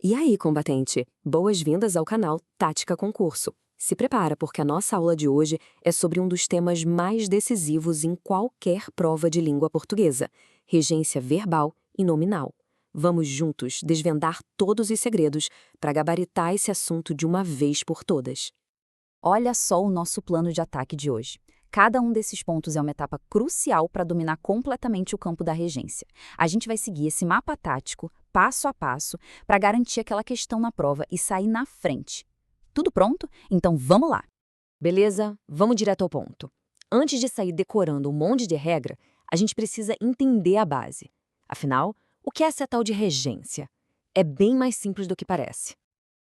E aí, combatente? Boas-vindas ao canal Tática Concurso. Se prepara, porque a nossa aula de hoje é sobre um dos temas mais decisivos em qualquer prova de língua portuguesa: regência verbal e nominal. Vamos juntos desvendar todos os segredos para gabaritar esse assunto de uma vez por todas. Olha só o nosso plano de ataque de hoje. Cada um desses pontos é uma etapa crucial para dominar completamente o campo da regência. A gente vai seguir esse mapa tático, passo a passo, para garantir aquela questão na prova e sair na frente. Tudo pronto? Então vamos lá! Beleza? Vamos direto ao ponto. Antes de sair decorando um monte de regra, a gente precisa entender a base. Afinal, o que é essa tal de regência? É bem mais simples do que parece.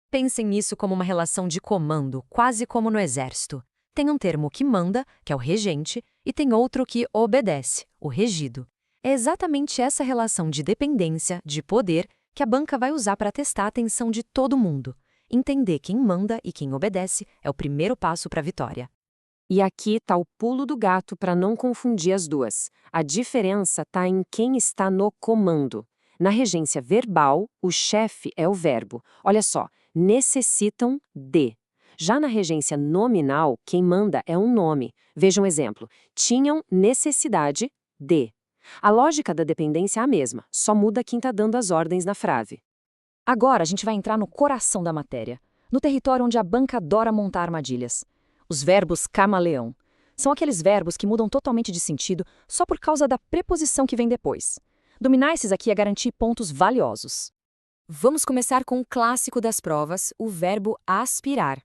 Pensem nisso como uma relação de comando, quase como no exército. Tem um termo que manda, que é o regente, e tem outro que obedece, o regido. É exatamente essa relação de dependência, de poder, que a banca vai usar para testar a atenção de todo mundo. Entender quem manda e quem obedece é o primeiro passo para a vitória. E aqui está o pulo do gato para não confundir as duas. A diferença está em quem está no comando. Na regência verbal, o chefe é o verbo. Olha só, necessitam de. Já na regência nominal, quem manda é um nome. Veja um exemplo. Tinham necessidade de. A lógica da dependência é a mesma, só muda quem está dando as ordens na frase. Agora a gente vai entrar no coração da matéria, no território onde a banca adora montar armadilhas. Os verbos camaleão. São aqueles verbos que mudam totalmente de sentido só por causa da preposição que vem depois. Dominar esses aqui é garantir pontos valiosos. Vamos começar com o clássico das provas, o verbo aspirar.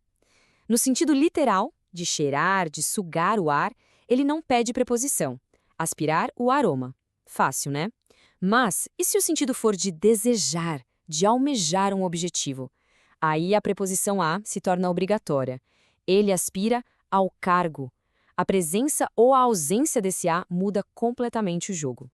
No sentido literal, de cheirar, de sugar o ar, ele não pede preposição. Aspirar o aroma. Fácil, né? Mas, e se o sentido for de desejar, de almejar um objetivo? Aí a preposição a se torna obrigatória. Ele aspira ao cargo. A presença ou a ausência desse a muda completamente o jogo.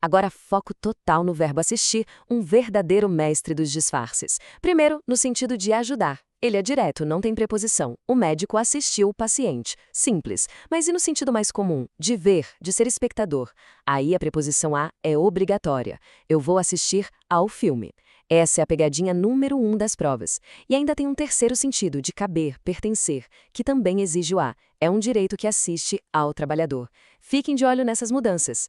Agora foco total no verbo assistir, um verdadeiro mestre dos disfarces. Primeiro, no sentido de ajudar. Ele é direto, não tem preposição. O médico assistiu o paciente. Simples. Mas e no sentido mais comum? De ver, de ser espectador. Aí a preposição a é obrigatória. Eu vou assistir ao filme. Essa é a pegadinha número 1 das provas. E ainda tem um terceiro sentido, de caber, pertencer, que também exige o a. É um direito que assiste ao trabalhador. Fiquem de olho nessas mudanças.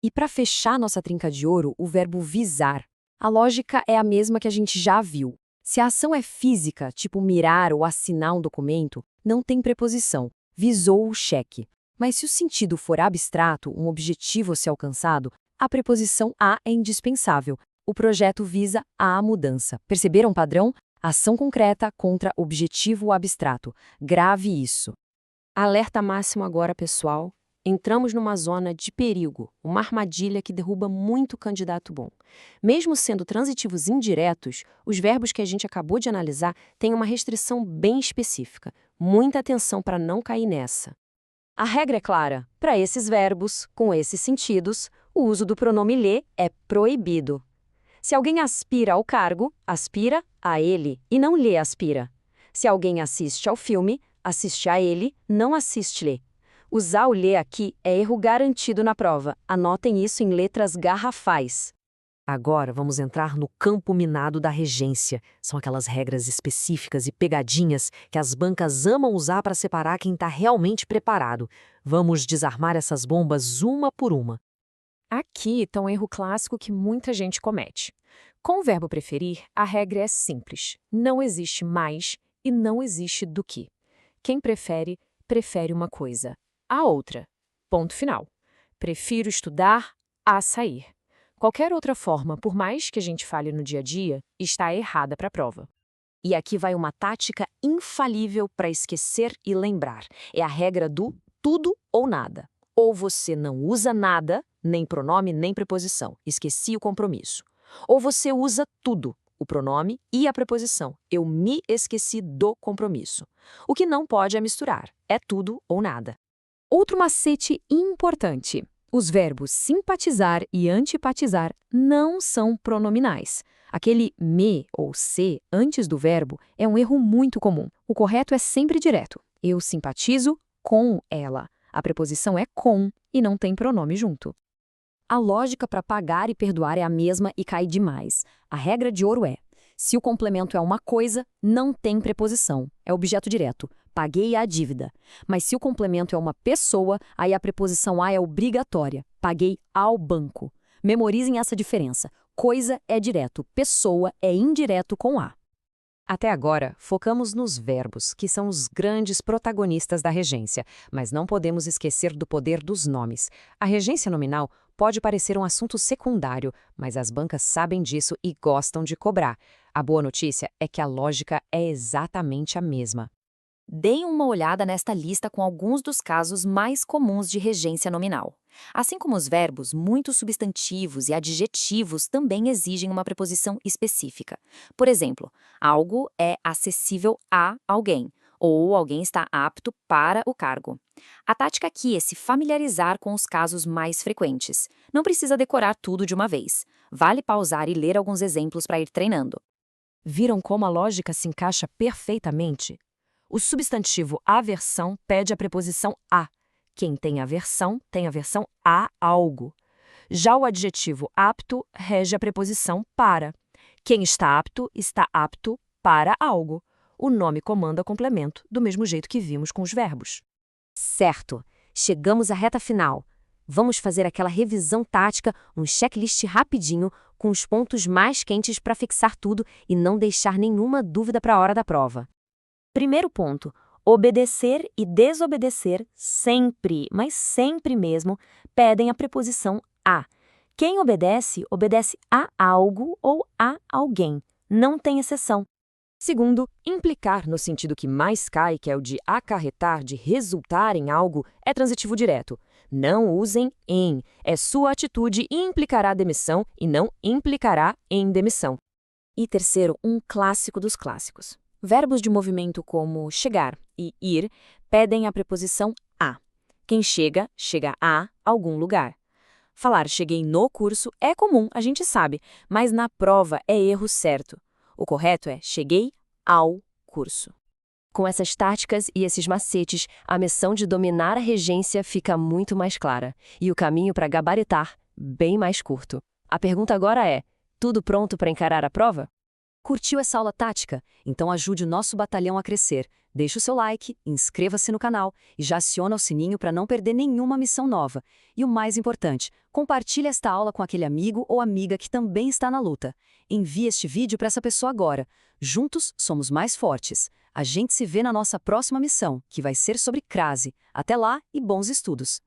E para fechar nossa trinca de ouro, o verbo visar. A lógica é a mesma que a gente já viu. Se a ação é física, tipo mirar ou assinar um documento, não tem preposição. Visou o cheque. Mas se o sentido for abstrato, um objetivo a ser alcançado, a preposição a é indispensável. O projeto visa a mudança. Perceberam o padrão? Ação concreta contra objetivo abstrato. Grave isso. Alerta máximo agora, pessoal. Entramos numa zona de perigo, uma armadilha que derruba muito candidato bom. Mesmo sendo transitivos indiretos, os verbos que a gente acabou de analisar têm uma restrição bem específica. Muita atenção para não cair nessa. A regra é clara. Para esses verbos, com esses sentidos, o uso do pronome lhe é proibido. Se alguém aspira ao cargo, aspira a ele e não lhe aspira. Se alguém assiste ao filme, assiste a ele, não assiste-lhe. Usar o lhe aqui é erro garantido na prova. Anotem isso em letras garrafais. Agora vamos entrar no campo minado da regência. São aquelas regras específicas e pegadinhas que as bancas amam usar para separar quem está realmente preparado. Vamos desarmar essas bombas uma por uma. Aqui está um erro clássico que muita gente comete. Com o verbo preferir, a regra é simples. Não existe mais e não existe do que. Quem prefere, prefere uma coisa. A outra. Ponto final. Prefiro estudar a sair. Qualquer outra forma, por mais que a gente fale no dia a dia, está errada para a prova. E aqui vai uma tática infalível para esquecer e lembrar. É a regra do tudo ou nada. Ou você não usa nada, nem pronome, nem preposição. Esqueci o compromisso. Ou você usa tudo, o pronome e a preposição. Eu me esqueci do compromisso. O que não pode é misturar. É tudo ou nada. Outro macete importante. Os verbos simpatizar e antipatizar não são pronominais. Aquele me ou se antes do verbo é um erro muito comum. O correto é sempre direto. Eu simpatizo com ela. A preposição é com e não tem pronome junto. A lógica para pagar e perdoar é a mesma e cai demais. A regra de ouro é: Se o complemento é uma coisa, não tem preposição, é objeto direto. Paguei a dívida. Mas se o complemento é uma pessoa, aí a preposição a é obrigatória. Paguei ao banco. Memorizem essa diferença. Coisa é direto, pessoa é indireto com a. Até agora, focamos nos verbos, que são os grandes protagonistas da regência, mas não podemos esquecer do poder dos nomes. A regência nominal pode parecer um assunto secundário, mas as bancas sabem disso e gostam de cobrar. A boa notícia é que a lógica é exatamente a mesma. Deem uma olhada nesta lista com alguns dos casos mais comuns de regência nominal. Assim como os verbos, muitos substantivos e adjetivos também exigem uma preposição específica. Por exemplo, algo é acessível a alguém, ou alguém está apto para o cargo. A tática aqui é se familiarizar com os casos mais frequentes. Não precisa decorar tudo de uma vez. Vale pausar e ler alguns exemplos para ir treinando. Viram como a lógica se encaixa perfeitamente? O substantivo aversão pede a preposição a. Quem tem aversão a algo. Já o adjetivo apto rege a preposição para. Quem está apto para algo. O nome comanda complemento, do mesmo jeito que vimos com os verbos. Certo! Chegamos à reta final. Vamos fazer aquela revisão tática, um checklist rapidinho, com os pontos mais quentes para fixar tudo e não deixar nenhuma dúvida para a hora da prova. Primeiro ponto, obedecer e desobedecer sempre, mas sempre mesmo, pedem a preposição a. Quem obedece, obedece a algo ou a alguém. Não tem exceção. Segundo, implicar no sentido que mais cai, que é o de acarretar, de resultar em algo, é transitivo direto. Não usem em. É sua atitude implicará demissão e não implicará em demissão. E terceiro, um clássico dos clássicos. Verbos de movimento como chegar e ir pedem a preposição a. Quem chega, chega a algum lugar. Falar cheguei no curso é comum, a gente sabe, mas na prova é erro certo. O correto é cheguei ao curso. Com essas táticas e esses macetes, a missão de dominar a regência fica muito mais clara e o caminho para gabaritar bem mais curto. A pergunta agora é: tudo pronto para encarar a prova? Curtiu essa aula tática? Então ajude o nosso batalhão a crescer. Deixe o seu like, inscreva-se no canal e já aciona o sininho para não perder nenhuma missão nova. E o mais importante, compartilhe esta aula com aquele amigo ou amiga que também está na luta. Envie este vídeo para essa pessoa agora. Juntos somos mais fortes. A gente se vê na nossa próxima missão, que vai ser sobre crase. Até lá e bons estudos!